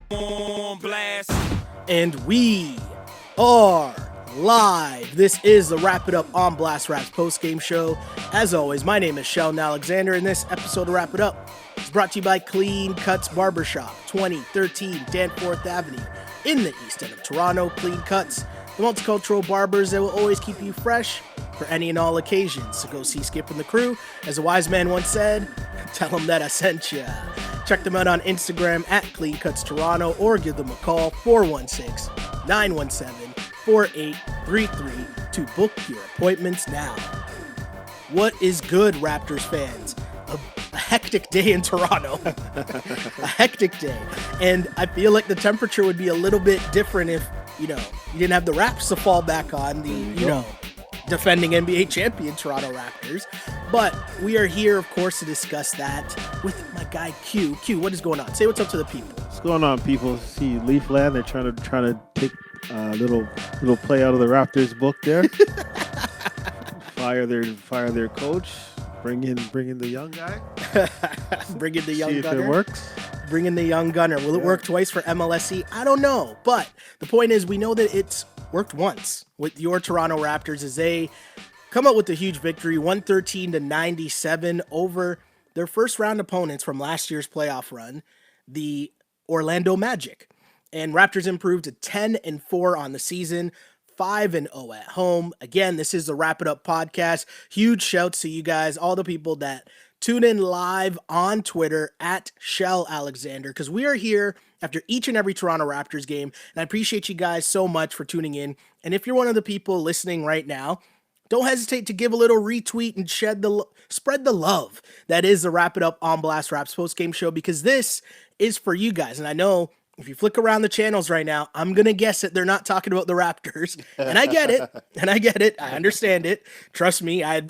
On blast. And we are live. This is the Wrap It Up on Blast Raps post-game show. As always, my name is Sheldon Alexander, and this episode of Wrap It Up is brought to you by Clean Cuts Barbershop, 2013 Danforth Avenue in the east end of Toronto. Clean Cuts, the multicultural barbers that will always keep you fresh for any and all occasions. So go see Skip and the crew. As a wise man once said, tell them that I sent ya. Check them out on Instagram at Clean Cuts Toronto or give them a call 416-917-4833 to book your appointments now. What is good, Raptors fans? A hectic day in Toronto. A hectic day. And I feel like the temperature would be a little bit different if, you didn't have the Raps to fall back on, defending NBA champion Toronto Raptors. But we are here, of course, to discuss that with my guy Q. Q, what is going on? Say what's up to the people. What's going on, people? See Leafland, they're trying to take a little play out of the Raptors book there. Fire their coach. Bring in the young guy. Bring in the young See gunner. if it works. Bring in the young gunner. Will it work twice for MLSE? I don't know. But the point is, we know that it's worked once with your Toronto Raptors as they come out with a huge victory, 113-97 over their first round opponents from last year's playoff run, the Orlando Magic. And Raptors improved to 10-4 on the season, 5-0 at home. Again, this is the Wrap It Up podcast. Huge shouts to you guys, all the people that tune in live on Twitter at Shell Alexander, because we are here after each and every Toronto Raptors game, and I appreciate you guys so much for tuning in. And if you're one of the people listening right now, don't hesitate to give a little retweet and spread the love that is the Wrap It Up on Blast Raps post-game show, because this is for you guys. And I know if you flick around the channels right now, I'm going to guess that they're not talking about the Raptors. And I get it. I understand it. Trust me, I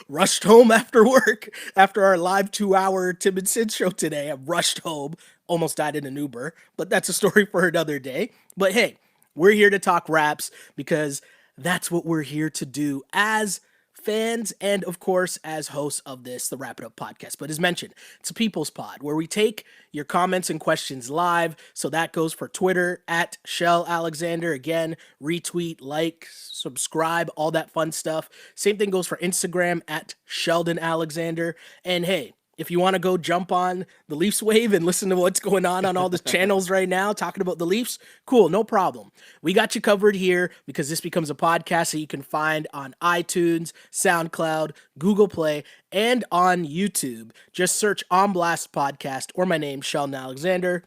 rushed home after work after our live 2-hour Tim and Sid show today. I rushed home, almost died in an Uber, but that's a story for another day. But hey, we're here to talk Raps because that's what we're here to do as fans and, of course, as hosts of this, the Wrap It Up podcast. But as mentioned, it's a people's pod where we take your comments and questions live. So that goes for Twitter at Shell Alexander. Again, retweet, like, subscribe, all that fun stuff. Same thing goes for Instagram at Sheldon Alexander. And hey, if you want to go jump on the Leafs wave and listen to what's going on all the channels right now, talking about the Leafs, cool, no problem. We got you covered here because this becomes a podcast that you can find on iTunes, SoundCloud, Google Play, and on YouTube. Just search On Blast Podcast or my name, Sheldon Alexander.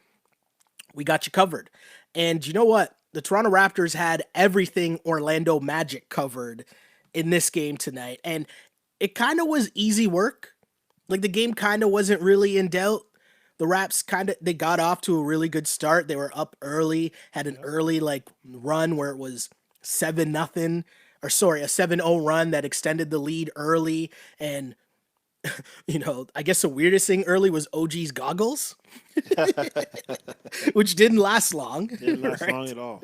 We got you covered. And you know what? The Toronto Raptors had everything Orlando Magic covered in this game tonight. And it kind of was easy work. Like, the game kind of wasn't really in doubt. The Raps they got off to a really good start. They were up early, had an early, run where it was 7-0, a 7-0 run that extended the lead early. And, I guess the weirdest thing early was OG's goggles, which didn't last long. Didn't last long at all.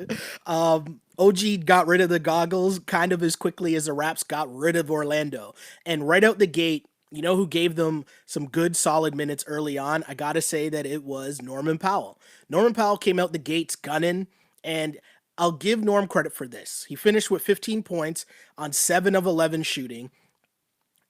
OG got rid of the goggles kind of as quickly as the Raps got rid of Orlando. And right out the gate, you know who gave them some good, solid minutes early on? I got to say that it was Norman Powell. Norman Powell came out the gates gunning, and I'll give Norm credit for this. He finished with 15 points on 7 of 11 shooting,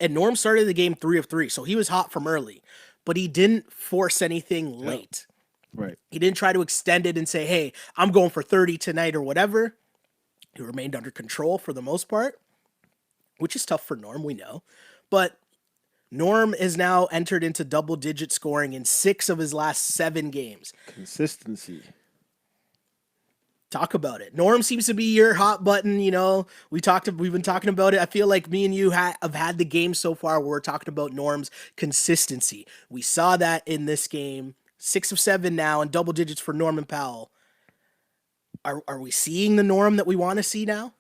and Norm started the game 3 of 3, so he was hot from early, but he didn't force anything late. Right. He didn't try to extend it and say, hey, I'm going for 30 tonight or whatever. He remained under control for the most part, which is tough for Norm, we know. But Norm is now entered into double-digit scoring in 6 of his last 7 games. Consistency. Talk about it. Norm seems to be your hot button. We've been talking about it. I feel like me and you have had the game so far where we're talking about Norm's consistency. We saw that in this game. 6 of 7 now and double digits for Norman Powell. Are we seeing the Norm that we want to see now?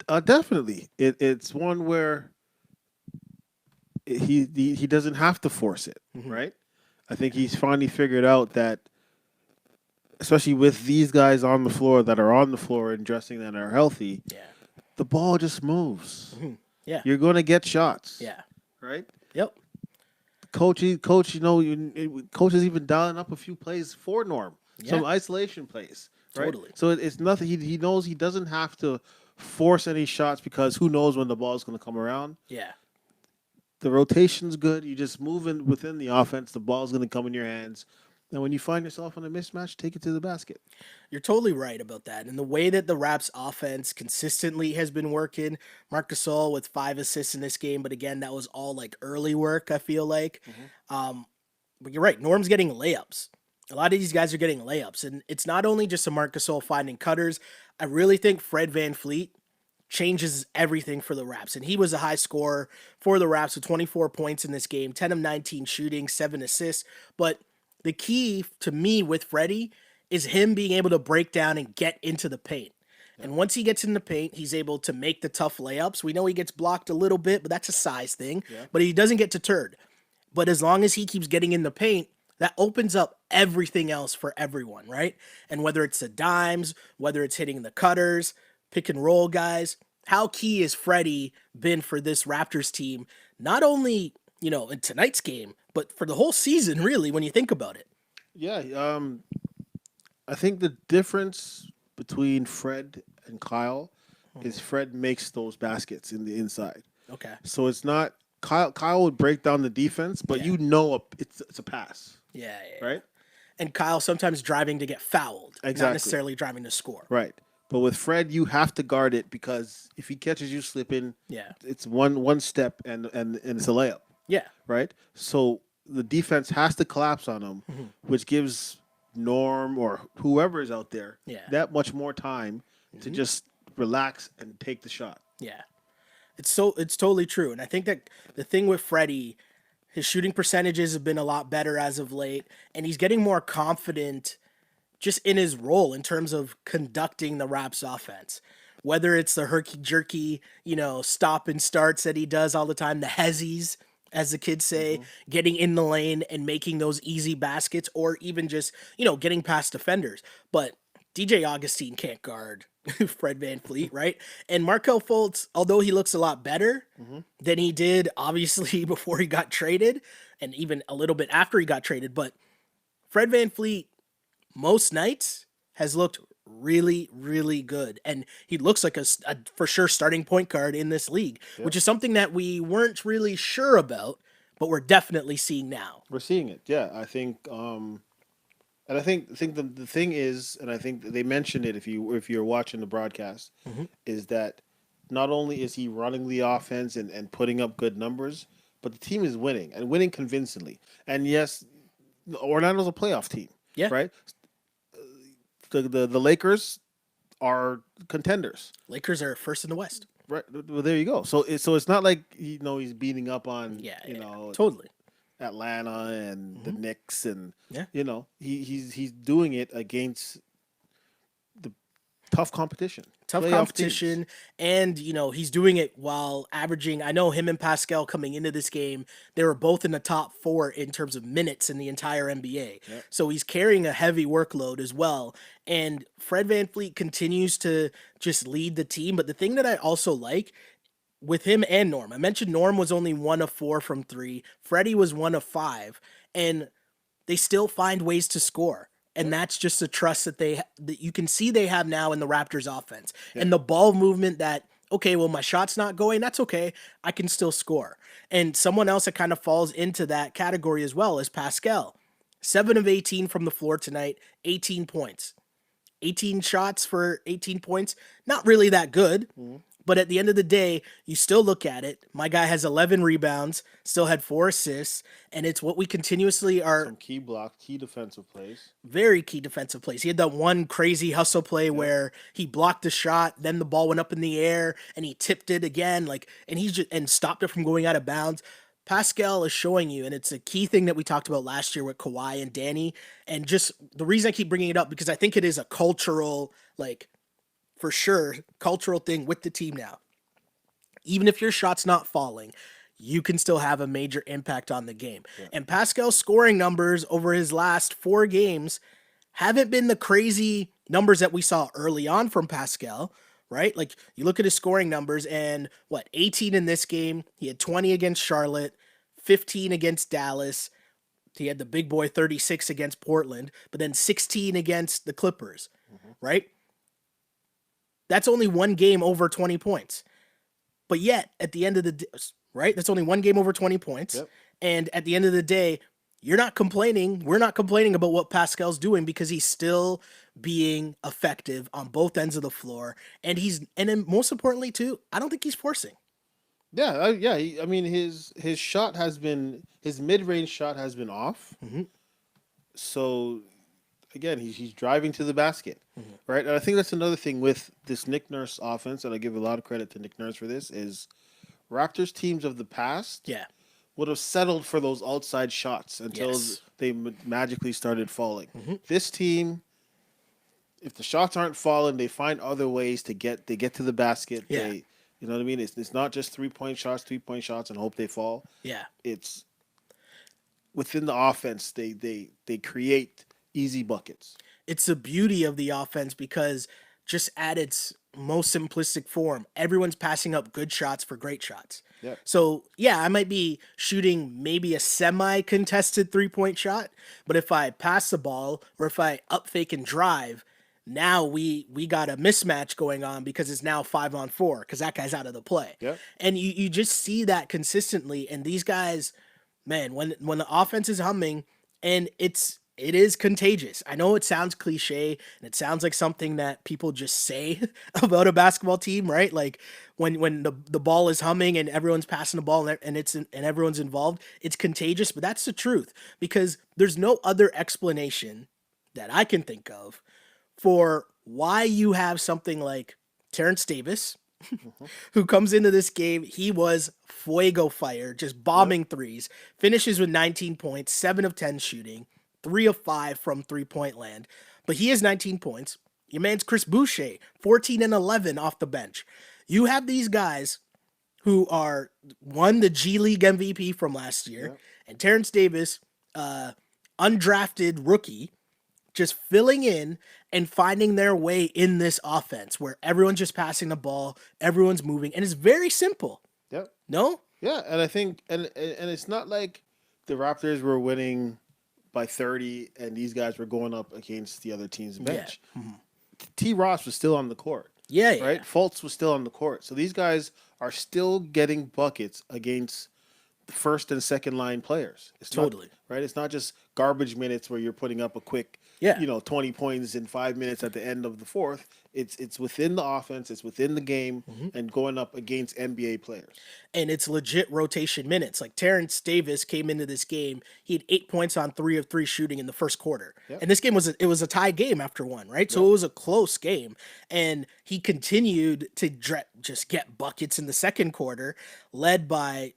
Definitely. It's one where he doesn't have to force it, right? I think he's finally figured out that, especially with these guys on the floor that are on the floor and dressing that are healthy, the ball just moves. Mm-hmm. Yeah. You're going to get shots. Yeah. Right? Yep. Coach, coach is even dialing up a few plays for Norm some isolation plays, right? Totally. So it's nothing. He knows he doesn't have to force any shots because who knows when the ball is going to come around. Yeah. The rotation's good. You just move in within the offense. The ball's going to come in your hands. And when you find yourself in a mismatch, take it to the basket. You're totally right about that. And the way that the Raps offense consistently has been working, Marc Gasol with 5 assists in this game, but again, that was all like early work, I feel like. But you're right, Norm's getting layups. A lot of these guys are getting layups. And it's not only just a Marc Gasol finding cutters. I really think Fred VanVleet changes everything for the Raps. And he was a high scorer for the Raps with 24 points in this game, 10 of 19 shooting, 7 assists. But the key to me with Freddie is him being able to break down and get into the paint. And once he gets in the paint, he's able to make the tough layups. We know he gets blocked a little bit, but that's a size thing. But he doesn't get deterred. But as long as he keeps getting in the paint, that opens up everything else for everyone, right? And whether it's the dimes, whether it's hitting the cutters, pick and roll guys, how key has Freddie been for this Raptors team? Not only, in tonight's game, but for the whole season, really, when you think about it. Yeah, I think the difference between Fred and Kyle is Fred makes those baskets in the inside. Okay. So it's not Kyle would break down the defense, but it's a pass. Yeah. Right? And Kyle sometimes driving to get fouled, not Exactly. necessarily driving to score. Right. But with Fred, you have to guard it because if he catches you slipping, it's one step and it's a layup. Yeah. Right? So the defense has to collapse on him, which gives Norm or whoever is out there that much more time to just relax and take the shot. Yeah. It's totally true. And I think that the thing with Freddie, his shooting percentages have been a lot better as of late, and he's getting more confident just in his role in terms of conducting the Raps offense. Whether it's the herky-jerky, stop and starts that he does all the time, the hezzies, as the kids say, getting in the lane and making those easy baskets, or even just, getting past defenders. But DJ Augustine can't guard Fred VanVleet, right? And Markelle Fultz, although he looks a lot better than he did, obviously, before he got traded, and even a little bit after he got traded, but Fred VanVleet, most nights, has looked really, really good. And he looks like a for sure starting point guard in this league, which is something that we weren't really sure about, but we're definitely seeing now. We're seeing it, yeah. I think, and I think the thing is, and I think they mentioned it if you're watching the broadcast, is that not only is he running the offense and putting up good numbers, but the team is winning and winning convincingly. And yes, Orlando's a playoff team, right? The Lakers are contenders. Lakers are first in the West. Right. Well, there you go. So it's not like he's beating up on totally Atlanta and the Knicks and he's doing it against the tough competition. Teams. And he's doing it while averaging. I know him and Pascal coming into this game, they were both in the top 4 in terms of minutes in the entire NBA. So he's carrying a heavy workload as well. And Fred VanVleet continues to just lead the team. But the thing that I also like with him and Norm, I mentioned Norm was only 1 of 4 from 3. Freddie was 1 of 5, and they still find ways to score. And that's just the trust that you can see they have now in the Raptors offense. And the ball movement that, okay, well, my shot's not going. That's okay. I can still score. And someone else that kind of falls into that category as well is Pascal. 7 of 18 from the floor tonight, 18 points. 18 shots for 18 points. Not really that good. But at the end of the day, you still look at it. My guy has 11 rebounds, still had 4 assists, and it's what we continuously are. Some key blocks, key defensive plays. Very key defensive plays. He had that one crazy hustle play where he blocked the shot, then the ball went up in the air, and he tipped it again, and stopped it from going out of bounds. Pascal is showing you, and it's a key thing that we talked about last year with Kawhi and Danny, and just the reason I keep bringing it up because I think it is a cultural, for sure, cultural thing with the team now. Even if your shot's not falling, you can still have a major impact on the game. And Pascal's scoring numbers over his last 4 games haven't been the crazy numbers that we saw early on from Pascal, right? Like, you look at his scoring numbers and 18 in this game. He had 20 against Charlotte, 15 against Dallas, He had the big boy 36 against Portland, but then 16 against the Clippers, right? That's only one game over 20 points. But yet, at the end of the day, right? That's only one game over 20 points. Yep. And at the end of the day, you're not complaining. We're not complaining about what Pascal's doing because he's still being effective on both ends of the floor. And then most importantly, too, I don't think he's forcing. Yeah, I mean, his shot has been, his mid-range shot has been off. So, again, he's driving to the basket, right? And I think that's another thing with this Nick Nurse offense, and I give a lot of credit to Nick Nurse for this, is Raptors teams of the past would have settled for those outside shots until they magically started falling. This team, if the shots aren't falling, they find other ways to get to the basket. Yeah. You know what I mean? It's not just 3-point shots, and hope they fall. Yeah. It's within the offense, they create easy buckets. It's the beauty of the offense because just at its most simplistic form, everyone's passing up good shots for great shots. Yeah. So, yeah, I might be shooting maybe a semi-contested 3-point shot, but if I pass the ball or if I up fake and drive, now we got a mismatch going on because it's now 5-on-4 because that guy's out of the play. Yeah. And you just see that consistently. And these guys, man, when the offense is humming, and it is contagious. I know it sounds cliche and it sounds like something that people just say about a basketball team, right? Like when the ball is humming and everyone's passing the ball and everyone's involved, it's contagious, but that's the truth because there's no other explanation that I can think of for why you have something like Terrence Davis, who comes into this game, he was fuego fire, just bombing threes, finishes with 19 points, 7 of 10 shooting, 3 of 5 from 3-point land. But he has 19 points. Your man's Chris Boucher, 14 and 11 off the bench. You have these guys who won the G League MVP from last year, and Terrence Davis, undrafted rookie, just filling in and finding their way in this offense where everyone's just passing the ball, everyone's moving, and it's very simple. Yep. No? Yeah, and I think and it's not like the Raptors were winning by 30 and these guys were going up against the other team's bench. Yeah. T. Ross was still on the court. Yeah. Right? Fultz was still on the court. So these guys are still getting buckets against the first and second line players. It's Totally. Right? It's not just garbage minutes where you're putting up a quick 20 points in 5 minutes at the end of the fourth. It's within the offense, it's within the game, and going up against NBA players. And it's legit rotation minutes. Like Terrence Davis came into this game, he had 8 points on 3 of 3 shooting in the first quarter. Yep. And this game was a tie game after one, right? So it was a close game. And he continued to just get buckets in the second quarter, led by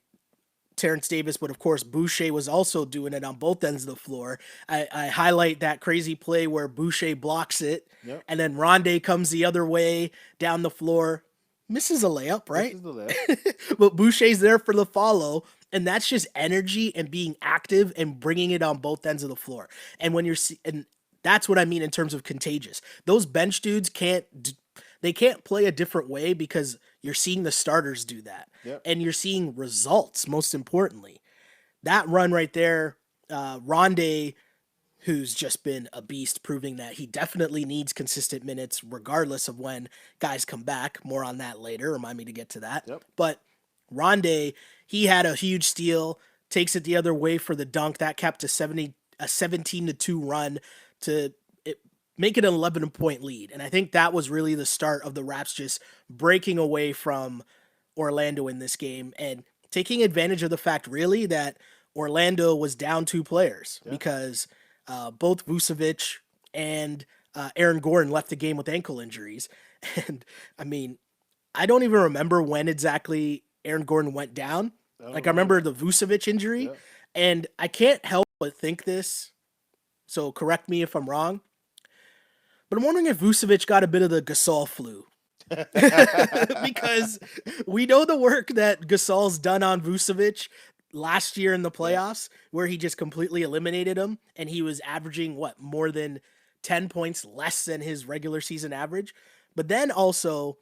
Terrence Davis, but of course Boucher was also doing it on both ends of the floor. I highlight that crazy play where Boucher blocks it, and then Rondé comes the other way down the floor, misses a layup, right? Misses the layup. But Boucher's there for the follow, and that's just energy and being active and bringing it on both ends of the floor. And when and that's what I mean in terms of contagious. Those bench dudes can't play a different way because you're seeing the starters do that. Yep. And you're seeing results, most importantly. That run right there, Rondé, who's just been a beast, proving that he definitely needs consistent minutes regardless of when guys come back. More on that later. Remind me to get to that. Yep. But Rondé, he had a huge steal, takes it the other way for the dunk. That kept a 17-2 run to make it an 11-point lead. And I think that was really the start of the Raps just breaking away from Orlando in this game and taking advantage of the fact really that Orlando was down 2 players because both Vucevic and Aaron Gordon left the game with ankle injuries. And I mean, I don't even remember when exactly Aaron Gordon went down. I remember the Vucevic injury, and I can't help but think this. So correct me if I'm wrong. But I'm wondering if Vucevic got a bit of the Gasol flu. Because we know the work that Gasol's done on Vucevic last year in the playoffs, where he just completely eliminated him, and he was averaging, more than 10 points less than his regular season average. But then also,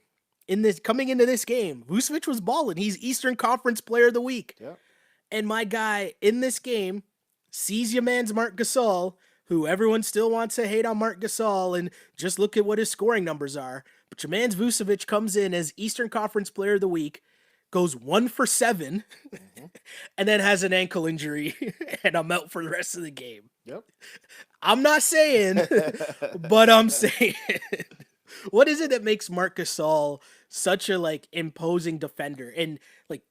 coming into this game, Vucevic was balling. He's Eastern Conference Player of the Week. Yeah. And my guy in this game, sees your man's Marc Gasol, who everyone still wants to hate on Marc Gasol, and just look at what his scoring numbers are. But your man's Vucevic comes in as Eastern Conference Player of the Week, goes 1 for 7, and then has an ankle injury, and I'm out for the rest of the game. Yep. I'm not saying, but I'm saying. What is it that makes Marc Gasol such a like imposing defender? And like,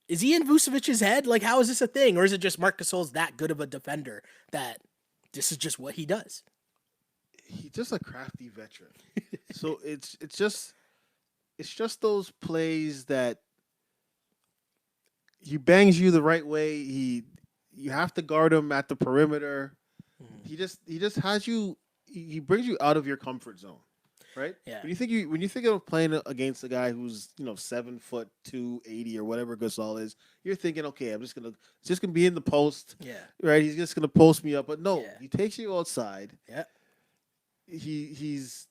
is he in Vucevic's head? Like, how is this a thing? Or is it just Marc Gasol's that good of a defender that this is just what he does? He's just a crafty veteran. So it's just those plays that he bangs you the right way. You have to guard him at the perimeter. He just has you. He brings you out of your comfort zone, right? Yeah. When you think of playing against a guy who's 7'2", 80 or whatever Gasol is, you're thinking, okay, it's just gonna be in the post. Yeah. Right. He's just gonna post me up, but no, Yeah. he takes you outside. Yeah. He's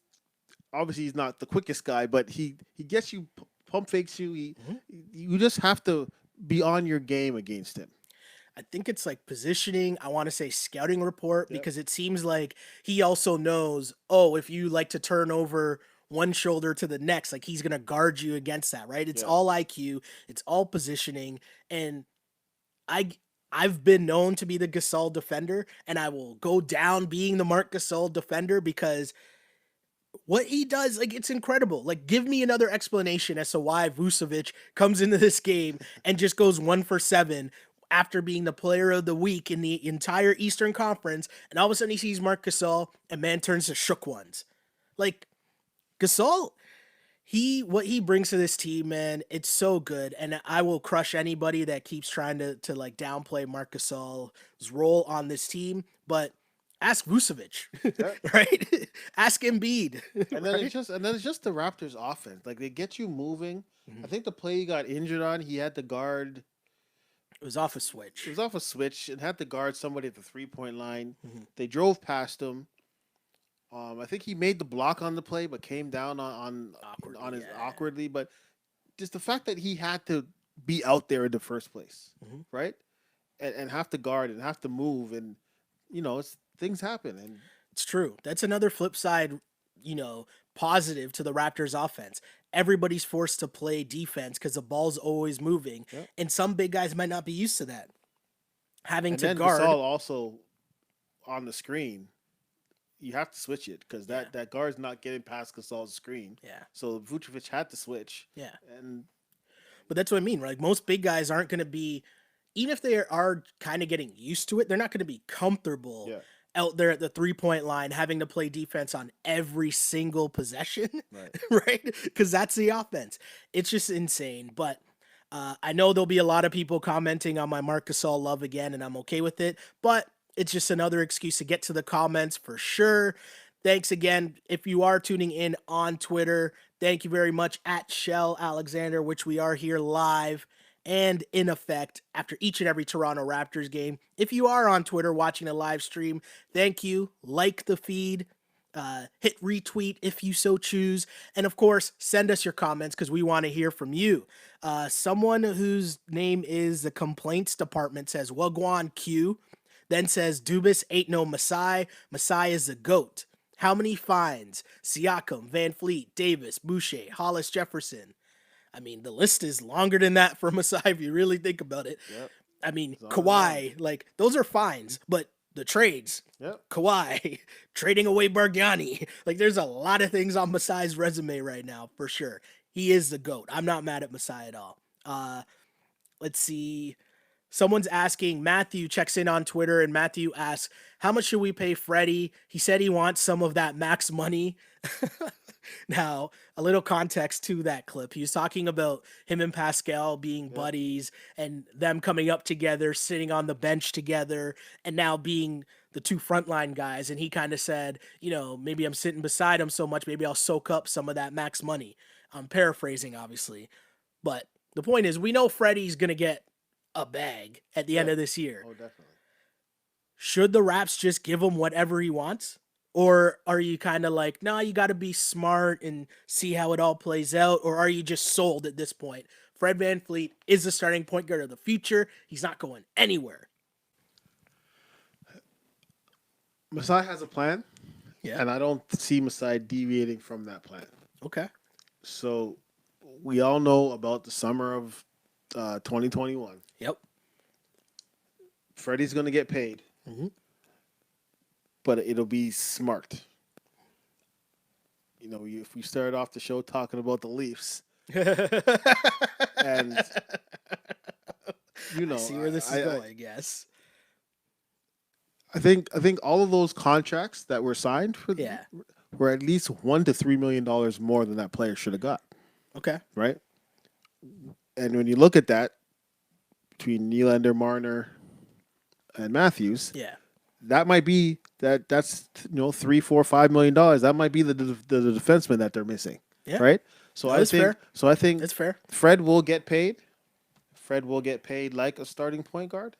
obviously he's not the quickest guy, but he gets you, pump fakes you. You just have to be on your game against him. I think it's like positioning. I want to say scouting report because it seems like he also knows, if you like to turn over one shoulder to the next, like he's going to guard you against that, right? It's all IQ. It's all positioning. And I've been known to be the Gasol defender, and I will go down being the Marc Gasol defender because what he does, like, it's incredible. Like, give me another explanation as to why Vucevic comes into this game and just goes 1 for 7 after being the player of the week in the entire Eastern Conference, and all of a sudden he sees Marc Gasol and man turns to shook ones. Like, Gasol, what he brings to this team, man, it's so good. And I will crush anybody that keeps trying to like downplay Marc Gasol's role on this team. But ask Vucevic, right? Ask Embiid. And then it's just the Raptors offense. Like, they get you moving. I think the play he got injured on, he had to guard. It was off a switch. It was off a switch and had to guard somebody at the 3-point line. They drove past him. I think he made the block on the play, but came down on his awkwardly. But just the fact that he had to be out there in the first place, right? And have to guard and have to move, and things happen. And it's true. That's another flip side, positive to the Raptors offense. Everybody's forced to play defense because the ball's always moving, and some big guys might not be used to that. Having to guard. Gasol also on the screen. You have to switch it because that guard's not getting past Gasol's screen. Yeah. So Vucevic had to switch. Yeah. But that's what I mean, right? Like, most big guys aren't going to be, even if they are kind of getting used to it, they're not going to be comfortable out there at the 3-point line having to play defense on every single possession, right? Because that's the offense. It's just insane. But I know there'll be a lot of people commenting on my Marc Gasol love again, and I'm okay with it. But it's just another excuse to get to the comments for sure. Thanks again. If you are tuning in on Twitter, thank you very much at Shell Alexander, which we are here live and in effect after each and every Toronto Raptors game. If you are on Twitter watching a live stream, thank you. Like the feed, hit retweet if you so choose. And of course, send us your comments because we want to hear from you. Someone whose name is the complaints department says, Wagwan Q. Then says, Dubas ain't no Masai. Masai is the GOAT. How many fines? Siakam, VanVleet, Davis, Boucher, Hollis, Jefferson. I mean, the list is longer than that for Masai if you really think about it. Yep. I mean, Kawhi, like, those are fines, but the trades, Kawhi, trading away Bargnani, like, there's a lot of things on Masai's resume right now, for sure. He is the GOAT. I'm not mad at Masai at all. Let's see. Someone's asking, Matthew checks in on Twitter, and Matthew asks, how much should we pay Freddie? He said he wants some of that max money. Now, a little context to that clip. He was talking about him and Pascal being buddies and them coming up together, sitting on the bench together, and now being the two frontline guys. And he kind of said, maybe I'm sitting beside him so much, maybe I'll soak up some of that max money. I'm paraphrasing, obviously. But the point is, we know Freddie's going to get a bag at the end of this year. Oh, definitely. Should the Raps just give him whatever he wants? Or are you kind of like, no, you got to be smart and see how it all plays out? Or are you just sold at this point? Fred VanVleet is the starting point guard of the future. He's not going anywhere. Masai has a plan, Yeah. and I don't see Masai deviating from that plan. Okay. So we all know about the summer of 2021. Yep. Freddie's going to get paid, Hmm. but it'll be smart. If we started off the show talking about the Leafs, and I see where this is going. Yes. I think all of those contracts that were signed Yeah. were at least $1 to $3 million more than that player should have got. Okay. Right. And when you look at that between Nylander, Marner, and Matthews, Yeah. that might be that's $3, $4, $5 million. That might be the defenseman that they're missing. Yeah. Right. So No, I think it's fair. Fred will get paid. Fred will get paid like a starting point guard.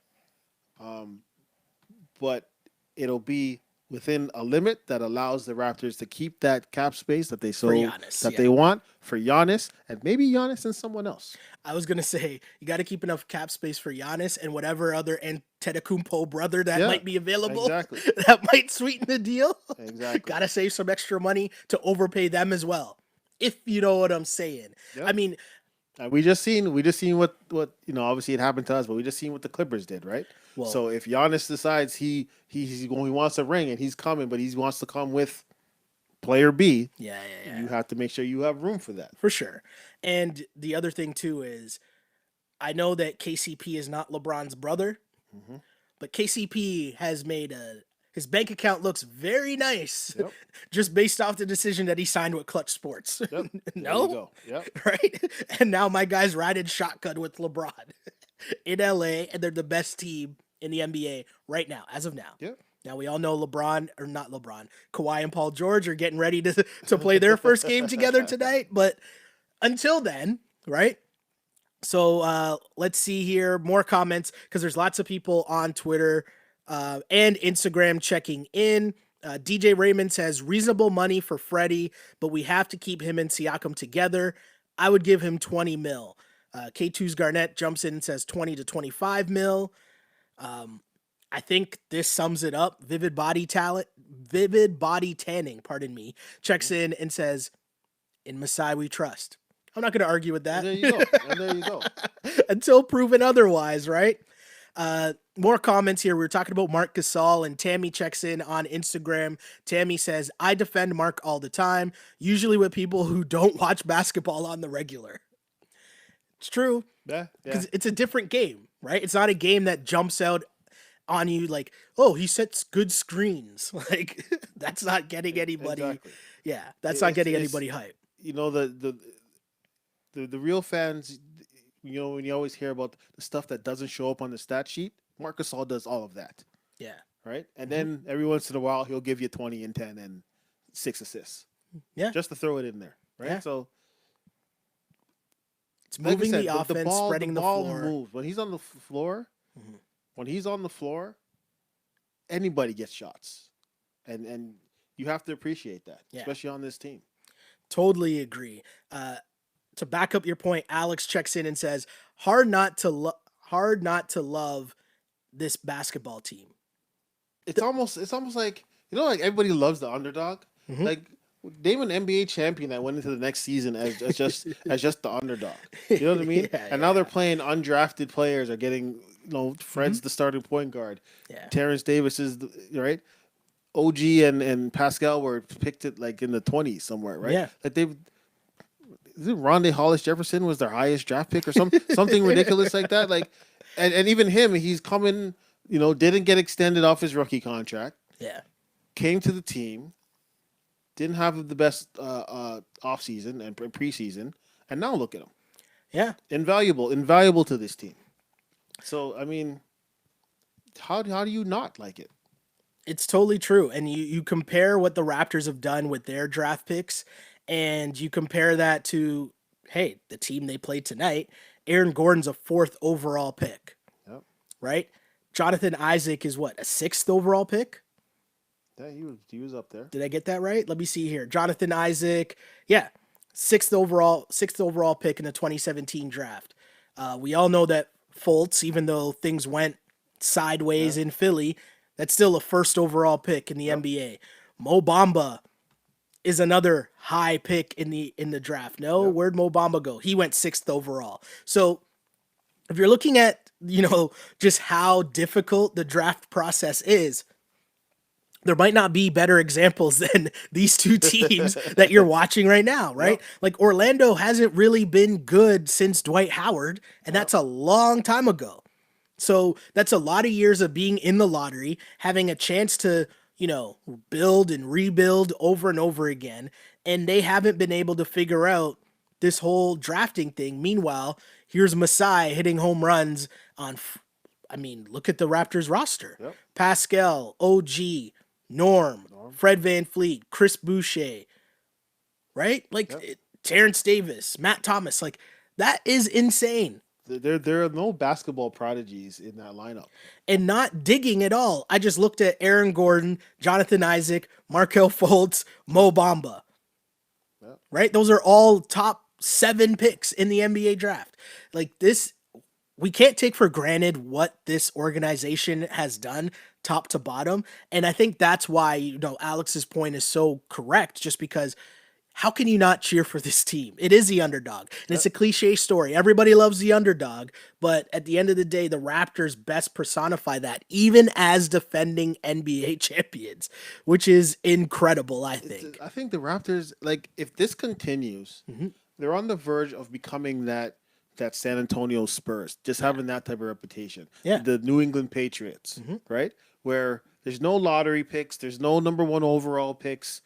But it'll be within a limit that allows the Raptors to keep that cap space that they they want for Giannis, and maybe Giannis and someone else. I was gonna say you got to keep enough cap space for Giannis and whatever other Antetokounmpo brother that might be available. Exactly. That might sweeten the deal. Exactly. Got to save some extra money to overpay them as well, if you know what I'm saying. Yep. I mean, we just seen what obviously it happened to us, but we just seen what the Clippers did, right? Well, so if Giannis decides he wants a ring and he's coming, but he wants to come with player B, yeah, you have to make sure you have room for that. For sure. And the other thing too is, I know that KCP is not LeBron's brother, but KCP has made his bank account looks very nice, just based off the decision that he signed with Clutch Sports. Yep. No, there you go. Yep. Right? And now my guy's riding shotgun with LeBron in LA, and they're the best team in the NBA right now, as of now. Yep. Now we all know Kawhi and Paul George are getting ready to play their first game together tonight. But until then, right? So let's see here, more comments, because there's lots of people on Twitter and Instagram checking in. DJ Raymond says reasonable money for Freddie, but we have to keep him and Siakam together. I would give him 20 mil. K2's Garnett jumps in and says 20 to 25 mil. I think this sums it up. Vivid Body Tanning, checks in and says, in Masai we trust. I'm not going to argue with that. There you go. And there you go. Until proven otherwise, right? More comments here. We were talking about Marc Gasol, and Tammy checks in on Instagram. Tammy says, I defend Marc all the time, usually with people who don't watch basketball on the regular. It's true. Yeah. Because it's a different game, right? It's not a game that jumps out on you like, oh, he sets good screens. Like, that's not getting anybody. Exactly. Yeah, that's not getting anybody hype. The real fans, when you always hear about the stuff that doesn't show up on the stat sheet, Marc Gasol does all of that. Yeah. Right? And then every once in a while, he'll give you 20 and 10 and 6 assists. Yeah. Just to throw it in there. Right? Yeah. So it's moving the offense, spreading the ball floor. Moves. When he's on the floor, anybody gets shots. And you have to appreciate that, especially on this team. Totally agree. To back up your point, Alex checks in and says, hard not to love this basketball team. It's almost like, like everybody loves the underdog. Mm-hmm. Like, name an NBA champion that went into the next season as just the underdog. You know what I mean? And now they're playing undrafted players, are getting, Fred's the starting point guard. Yeah. Terrence Davis is right. OG and Pascal were picked at like in the 20s somewhere, right? Yeah. Like Rondé Hollis Jefferson was their highest draft pick or something ridiculous like that. Like, and even him, he's coming, didn't get extended off his rookie contract. Yeah. Came to the team, didn't have the best off season and preseason, and now look at him. Yeah. Invaluable to this team. So, I mean, how do you not like it? It's totally true. And you compare what the Raptors have done with their draft picks, and you compare that to, hey, the team they played tonight. Aaron Gordon's a 4th overall pick. Yep. Right? Jonathan Isaac is what, a 6th overall pick? Yeah, he was up there. Did I get that right? Let me see here. Jonathan Isaac, 6th overall pick in the 2017 draft. We all know that Fultz, even though things went sideways in Philly, That's still a first overall pick in the NBA. Mo Bamba is another high pick in the draft. No, where'd Mo Bamba go? He went 6th overall. So if you're looking at, just how difficult the draft process is, there might not be better examples than these two teams that you're watching right now, right? Yep. Like Orlando hasn't really been good since Dwight Howard, and that's a long time ago. So that's a lot of years of being in the lottery, having a chance to, build and rebuild over and over again. And they haven't been able to figure out this whole drafting thing. Meanwhile, here's Masai hitting home runs on, look at the Raptors roster. Yep. Pascal, OG, Norm, Fred VanVleet, Chris Boucher, right? Like Terrence Davis, Matt Thomas. Like, that is insane. There are no basketball prodigies in that lineup. And not digging at all. I just looked at Aaron Gordon, Jonathan Isaac, Markelle Fultz, Mo Bamba. Yep. Right? Those are all top 7 picks in the NBA draft. Like, this, we can't take for granted what this organization has done top to bottom. And I think that's why, Alex's point is so correct, just because how can you not cheer for this team? It is the underdog. And it's a cliche story. Everybody loves the underdog. But at the end of the day, the Raptors best personify that, even as defending NBA champions, which is incredible, I think. I think the Raptors, like, if this continues, they're on the verge of becoming that San Antonio Spurs, just having that type of reputation. Yeah. The New England Patriots, right? Where there's no lottery picks, there's no number 1 overall picks.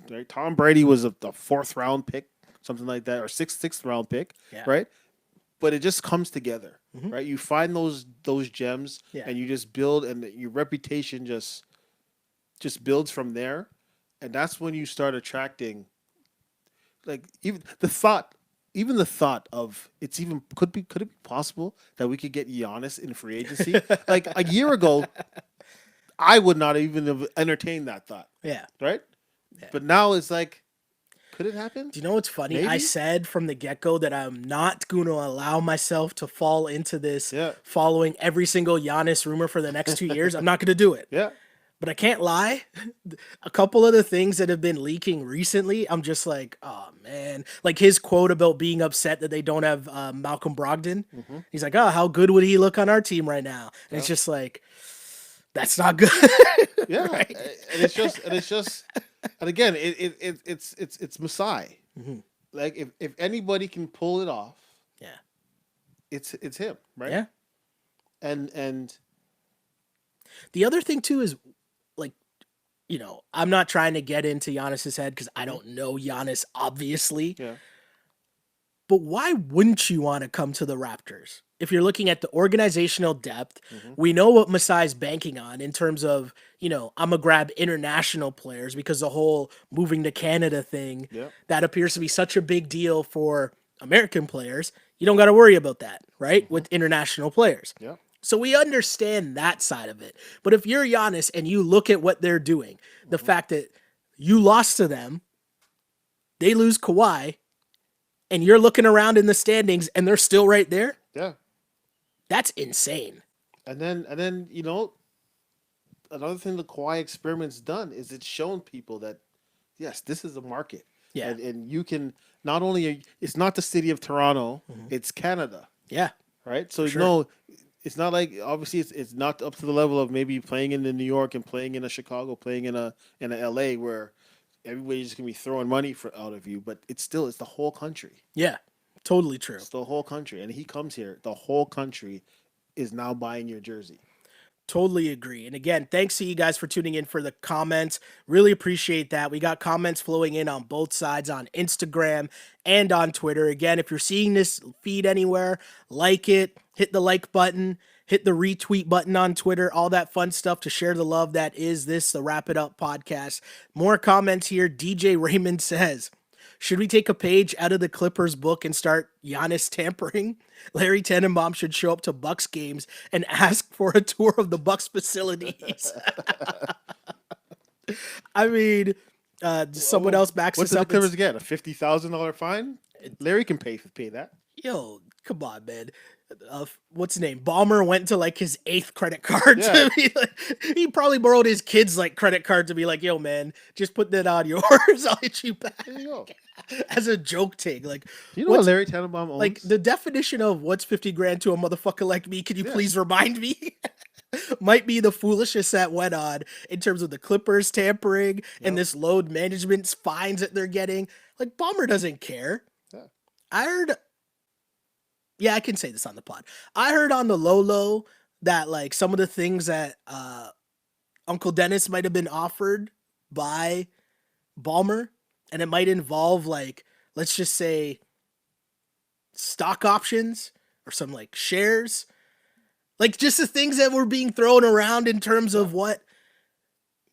Right? Tom Brady was a 4th round pick, something like that, or sixth round pick, right? But it just comes together, right? You find those gems, and you just build, and your reputation just builds from there, and that's when you start attracting, like, even the thought of could it be possible that we could get Giannis in free agency? Like a year ago, I would not even have entertained that thought. Yeah. Right? Yeah. But now it's like, could it happen? Do you know what's funny? Maybe? I said from the get-go that I'm not going to allow myself to fall into this following every single Giannis rumor for the next 2 years. I'm not going to do it. Yeah. But I can't lie. A couple of the things that have been leaking recently, I'm just like, oh, man. Like his quote about being upset that they don't have Malcolm Brogdon. He's like, oh, how good would he look on our team right now? And it's just like, that's not good. Yeah. Right? And it's just, and again, it's Masai. Like if anybody can pull it off, it's him, right? Yeah. And the other thing too is, like, I'm not trying to get into Giannis's head because I don't know Giannis, obviously. Yeah. But why wouldn't you want to come to the Raptors? If you're looking at the organizational depth, we know what Masai's banking on in terms of, I'm going to grab international players because the whole moving to Canada thing, that appears to be such a big deal for American players. You don't got to worry about that, right? With international players. Yeah. So we understand that side of it. But if you're Giannis and you look at what they're doing, the fact that you lost to them, they lose Kawhi, and you're looking around in the standings and they're still right there. Yeah. That's insane. And then another thing the Kawhi experiment's done is it's shown people that, yes, this is a market. Yeah. And you can not only, it's not the city of Toronto, it's Canada. Yeah. Right? So, it's not like, obviously it's not up to the level of maybe playing in New York and playing in a Chicago, playing in a LA where everybody's just going to be throwing money out of you, but it's the whole country. Yeah. Totally true. It's the whole country. And he comes here, the whole country is now buying your jersey. Totally agree. And again, thanks to you guys for tuning in for the comments. Really appreciate that. We got comments flowing in on both sides, on Instagram and on Twitter. Again, if you're seeing this feed anywhere, like it, hit the like button, hit the retweet button on Twitter, all that fun stuff to share the love that is the Wrap It Up podcast. More comments here. DJ Raymond says, should we take a page out of the Clippers book and start Giannis tampering? Larry Tenenbaum should show up to Bucks games and ask for a tour of the Bucks facilities. I mean, someone else backs us up. What's the Clippers get? A $50,000 fine? Larry can pay that. Yo, come on, man. what's his name? Ballmer went to like his 8th credit card Yeah. to be like, he probably borrowed his kid's like credit card to be like, yo man, just put that on yours. I'll hit you back. There you go. As a joke take. Like, Do you know what Larry Tannenbaum owns? like the definition of what's 50 grand to a motherfucker like me, can you Yeah. please remind me? Might be the foolishness that went on in terms of the Clippers tampering and this load management fines that they're getting. Like, Ballmer doesn't care. Yeah. I heard, yeah, I can say this on the pod. I heard on the low that like some of the things that Uncle Dennis might have been offered by Ballmer, and it might involve like, let's just say, stock options or some like shares. Like, just the things that were being thrown around in terms of what,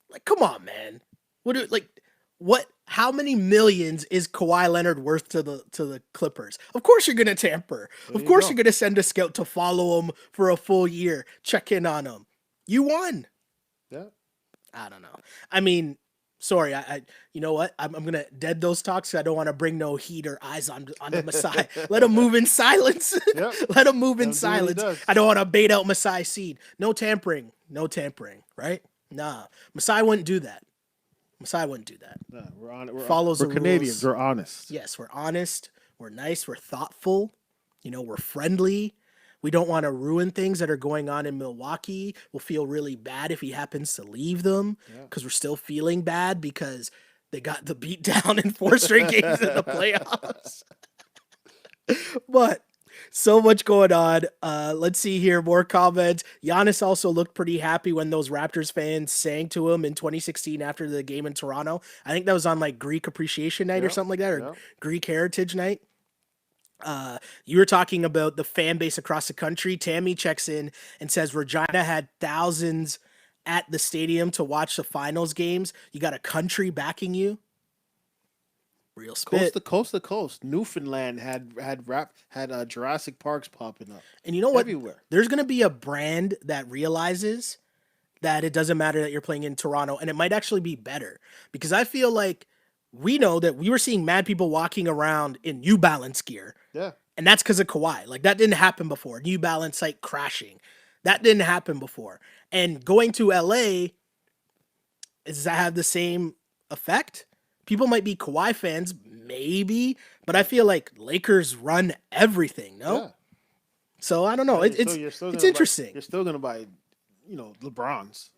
like, come on, man. How many millions is Kawhi Leonard worth to the Clippers? Of course you're going to tamper. Of course you're going to send a scout to follow him for a full year, check in on him. You won. Yeah. I don't know. I mean, sorry, I you know what? I'm going to dead those talks. I don't want to bring no heat or eyes on the Masai. Let him move in silence. Yep. Let him move in That's what he silence. does. I don't want to bait out Masai seed. No tampering, right? Nah, Masai wouldn't do that. No, Follows we're the Canadians. rules. We're honest. Yes, we're honest. We're nice. We're thoughtful. We're friendly. We don't want to ruin things that are going on in Milwaukee. We'll feel really bad if he happens to leave them because we're still feeling bad because they got the beat down in 4 straight games in the playoffs. But so much going on. Let's see here. More comments. Giannis also looked pretty happy when those Raptors fans sang to him in 2016 after the game in Toronto. I think that was on like Greek Appreciation Night or something like that, or Greek Heritage Night. You were talking about the fan base across the country. Tammy checks in and says Regina had thousands at the stadium to watch the finals games. You got a country backing you. Real spit. Coast to coast. Newfoundland had Jurassic Parks popping up. And you know what? Everywhere. There's going to be a brand that realizes that it doesn't matter that you're playing in Toronto, and it might actually be better because I feel like we know that we were seeing mad people walking around in New Balance gear. Yeah. And that's because of Kawhi. Like, that didn't happen before. New Balance site crashing. That didn't happen before. And going to LA, does that have the same effect? People might be Kawhi fans, maybe, but I feel like Lakers run everything, no? Yeah. So I don't know. It's interesting. You're still gonna buy, LeBrons.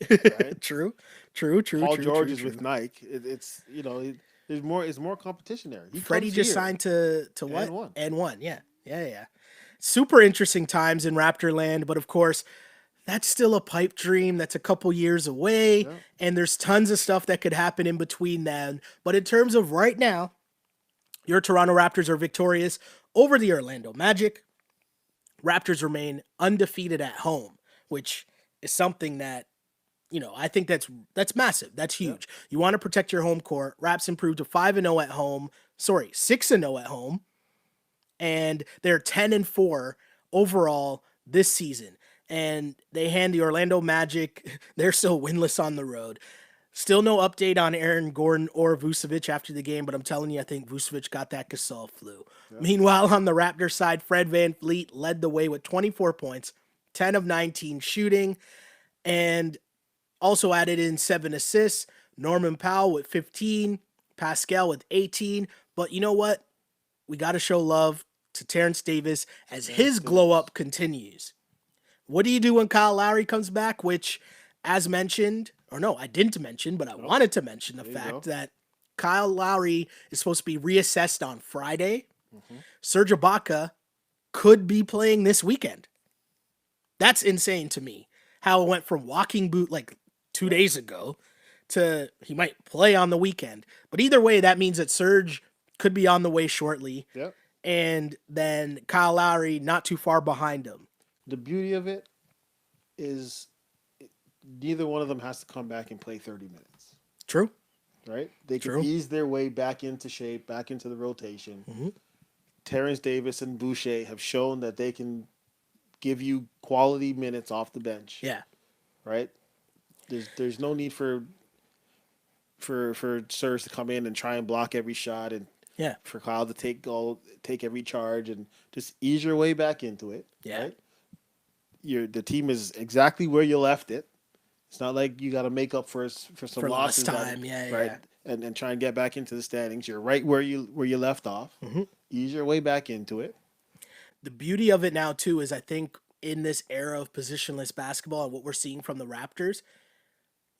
Right? True. Paul George is with Nike. There's more competition there. Freddie just signed to what? And one. Yeah. Super interesting times in Raptorland, but of course, that's still a pipe dream. That's a couple years away, and there's tons of stuff that could happen in between then. But in terms of right now, your Toronto Raptors are victorious over the Orlando Magic. Raptors remain undefeated at home, which is something that, I think that's massive. That's huge. You want to protect your home court. Raps improved to 5-0 at home. 6-0 at home. And they're 10-4 overall this season. And they hand the Orlando Magic, they're still winless on the road. Still no update on Aaron Gordon or Vucevic after the game, but I'm telling you, I think Vucevic got that Gasol flu. Yep. Meanwhile, on the Raptors side, Fred VanVleet led the way with 24 points, 10 of 19 shooting, and also added in 7 assists. Norman Powell with 15, Pascal with 18. But you know what? We got to show love to Terrence Davis as his glow-up continues. What do you do when Kyle Lowry comes back? Which, as mentioned, or no, I didn't mention, but I wanted to mention the fact that Kyle Lowry is supposed to be reassessed on Friday. Serge Ibaka could be playing this weekend. That's insane to me. How it went from walking boot like 2 days ago to he might play on the weekend. But either way, that means that Serge could be on the way shortly. Yep. And then Kyle Lowry not too far behind him. The beauty of it is neither one of them has to come back and play 30 minutes. True. Right? They can ease their way back into shape, back into the rotation. Terrence Davis and Boucher have shown that they can give you quality minutes off the bench. Yeah. Right? There's no need for Serge to come in and try and block every shot and Yeah. For Kyle to take every charge and just ease your way back into it. Yeah. Right? The team is exactly where you left it. It's not like you got to make up for some losses. Lost time. Right. And try and get back into the standings. You're right where you left off. Mm-hmm. Ease your way back into it. The beauty of it now too is I think in this era of positionless basketball and what we're seeing from the Raptors,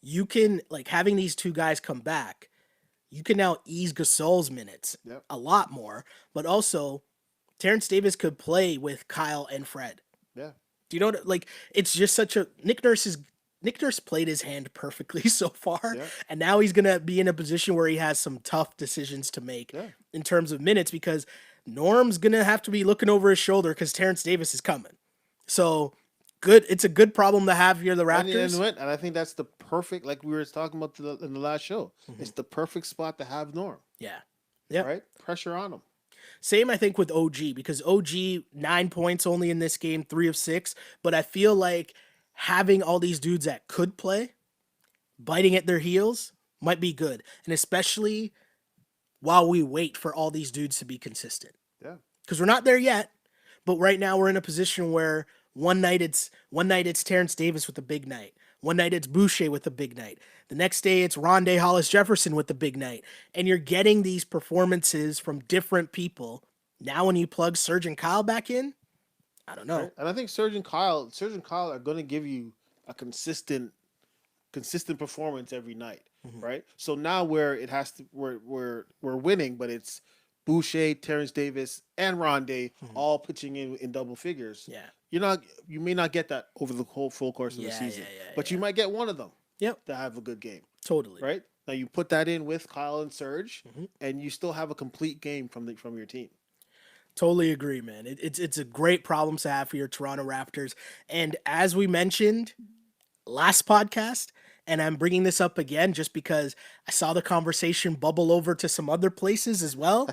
you can like having these two guys come back. You can now ease Gasol's minutes a lot more, but also Terrence Davis could play with Kyle and Fred. Yeah. Do you know what, like it's just such a Nick Nurse played his hand perfectly so far, and now he's gonna be in a position where he has some tough decisions to make in terms of minutes because Norm's gonna have to be looking over his shoulder because Terrence Davis is coming. So good, it's a good problem to have here, the Raptors. And I think that's the perfect, like we were talking about in the last show. Mm-hmm. It's the perfect spot to have Norm. Yeah. Right. Pressure on him. Same, I think, with OG, because OG, 9 points only in this game, 3 of 6. But I feel like having all these dudes that could play, biting at their heels, might be good. And especially while we wait for all these dudes to be consistent. Yeah. Because we're not there yet, but right now we're in a position where one night it's Terrence Davis with a big night. One night it's Boucher with a big night. The next day it's Rondé Hollis-Jefferson with the big night. And you're getting these performances from different people. Now when you plug Serge and Kyle back in, I don't know. Right. And I think Serge and Kyle are going to give you a consistent performance every night, right? So now where we're winning, but it's Boucher, Terrence Davis, and Rondé all pitching in double figures. Yeah. You may not get that over the whole full course of the season, but you might get one of them. Yep. To have a good game. Totally. Right? Now you put that in with Kyle and Serge, and you still have a complete game from your team. Totally agree, man. It's a great problem to have for your Toronto Raptors. And as we mentioned last podcast, and I'm bringing this up again just because I saw the conversation bubble over to some other places as well.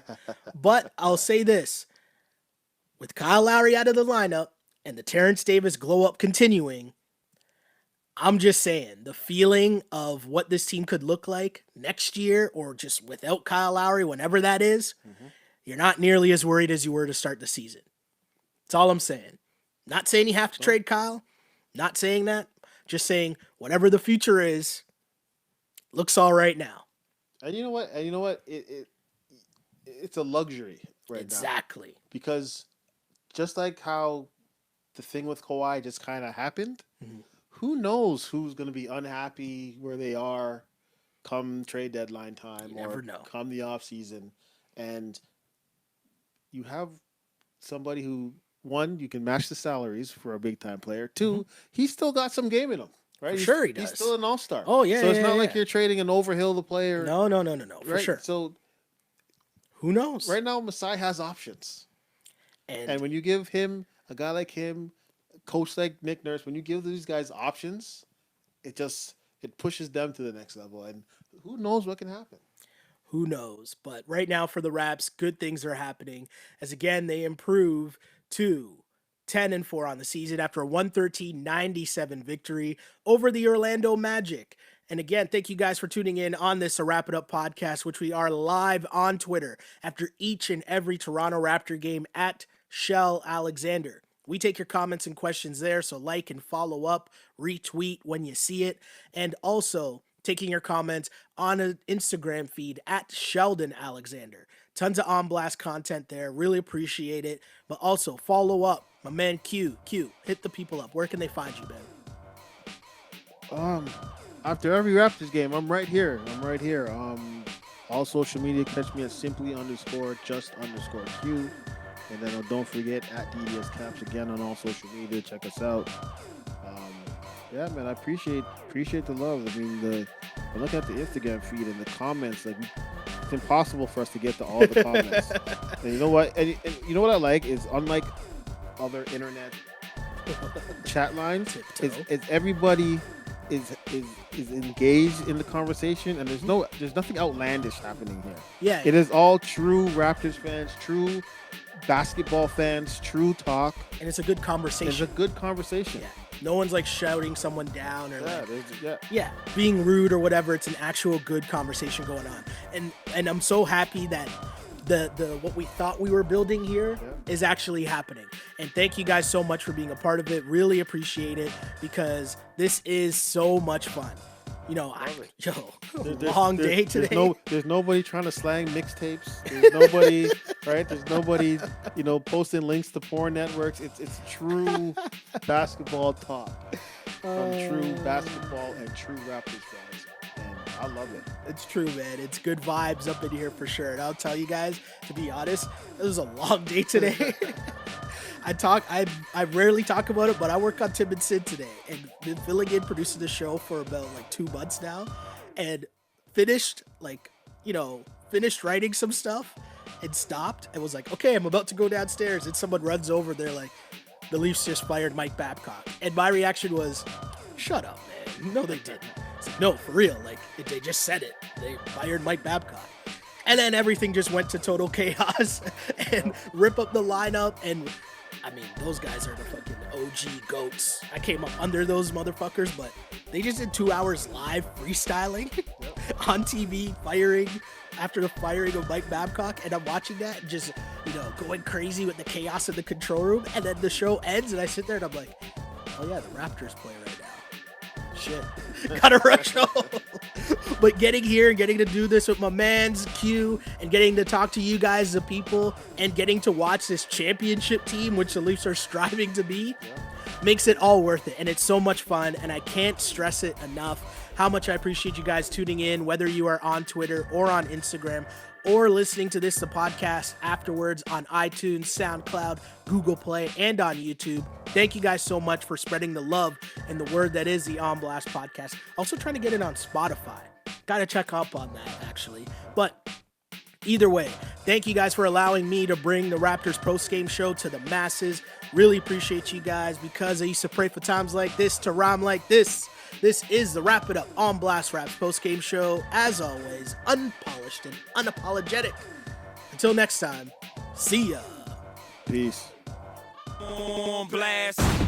But I'll say this. With Kyle Lowry out of the lineup and the Terrence Davis glow up continuing, I'm just saying the feeling of what this team could look like next year or just without Kyle Lowry, whenever that is, you're not nearly as worried as you were to start the season. That's all I'm saying. Not saying you have to trade Kyle. Not saying that. Just saying whatever the future is, looks all right now. And you know what? It's a luxury right now. Exactly. Because just like how the thing with Kawhi just kind of happened, who knows who's going to be unhappy where they are come trade deadline time never know. Come the off season. And you have somebody who, one, you can match the salaries for a big time player. Two, he's still got some game in him, right? Sure he does. He's still an all-star. Oh, yeah. So it's not like you're trading an Overhill the player. No, for sure. So who knows? Right now, Masai has options. And when you give him, a guy like him, coach like Nick Nurse, when you give these guys options, it pushes them to the next level. And who knows what can happen. Who knows? But right now for the Raps, good things are happening. As again, they improve to 10-4 on the season after a 113-97 victory over the Orlando Magic. And again, thank you guys for tuning in on this Wrap It Up podcast, which we are live on Twitter after each and every Toronto Raptor game at Shell Alexander. We take your comments and questions there, so like and follow up, retweet when you see it, and also taking your comments on an Instagram feed at Sheldon Alexander. Tons of On Blast content there. Really appreciate it. But also follow up. My man Q, hit the people up. Where can they find you, Ben? After every Raptors game, I'm right here. All social media, catch me at simply_just_Q. And then don't forget at DDS Caps again on all social media. Check us out. Yeah, man, I appreciate the love. I mean, I look at the Instagram feed and the comments. Like, it's impossible for us to get to all the comments. And you know what? And you know what I like is, unlike other internet chat lines, is everybody is engaged in the conversation, and there's nothing outlandish happening here. Yeah, it is all true Raptors fans, true basketball fans, true talk, and it's a good conversation. Yeah. No one's like shouting someone down or being rude or whatever. It's an actual good conversation going on. And I'm so happy that the what we thought we were building here is actually happening. And thank you guys so much for being a part of it. Really appreciate it because this is so much fun. You know, long day today. There's nobody trying to slang mixtapes. There's nobody, right? There's nobody, posting links to porn networks. It's true basketball talk from true basketball and true Raptors fans. And I love it. It's true, man. It's good vibes up in here for sure. And I'll tell you guys, to be honest, it was a long day today. I rarely talk about it, but I work on Tim and Sid today and been filling in, producing the show for about 2 months now, and finished writing some stuff and stopped and was like, okay, I'm about to go downstairs, and someone runs over there like, the Leafs just fired Mike Babcock. And my reaction was, shut up, man. No, they didn't. It's like, no, for real. Like, they just said it. They fired Mike Babcock. And then everything just went to total chaos and rip up the lineup. And I mean, those guys are the fucking OG goats. I came up under those motherfuckers, but they just did 2 hours live freestyling on TV, after the firing of Mike Babcock. And I'm watching that and just, going crazy with the chaos in the control room. And then the show ends and I sit there and I'm like, oh yeah, the Raptors play right now. Shit. Gotta rush home. But getting here and getting to do this with my man's Q and getting to talk to you guys, the people, and getting to watch this championship team, which the Leafs are striving to be, makes it all worth it. And it's so much fun. And I can't stress it enough how much I appreciate you guys tuning in, whether you are on Twitter or on Instagram or listening to the podcast afterwards on iTunes, SoundCloud, Google Play, and on YouTube. Thank you guys so much for spreading the love and the word that is the On Blast podcast. Also trying to get it on Spotify. Got to check up on that, actually. But either way, thank you guys for allowing me to bring the Raptors post-game show to the masses. Really appreciate you guys because I used to pray for times like this to rhyme like this. This is the Wrap It Up On Blast Raps post-game show. As always, unpolished and unapologetic. Until next time, see ya. Peace. On blast.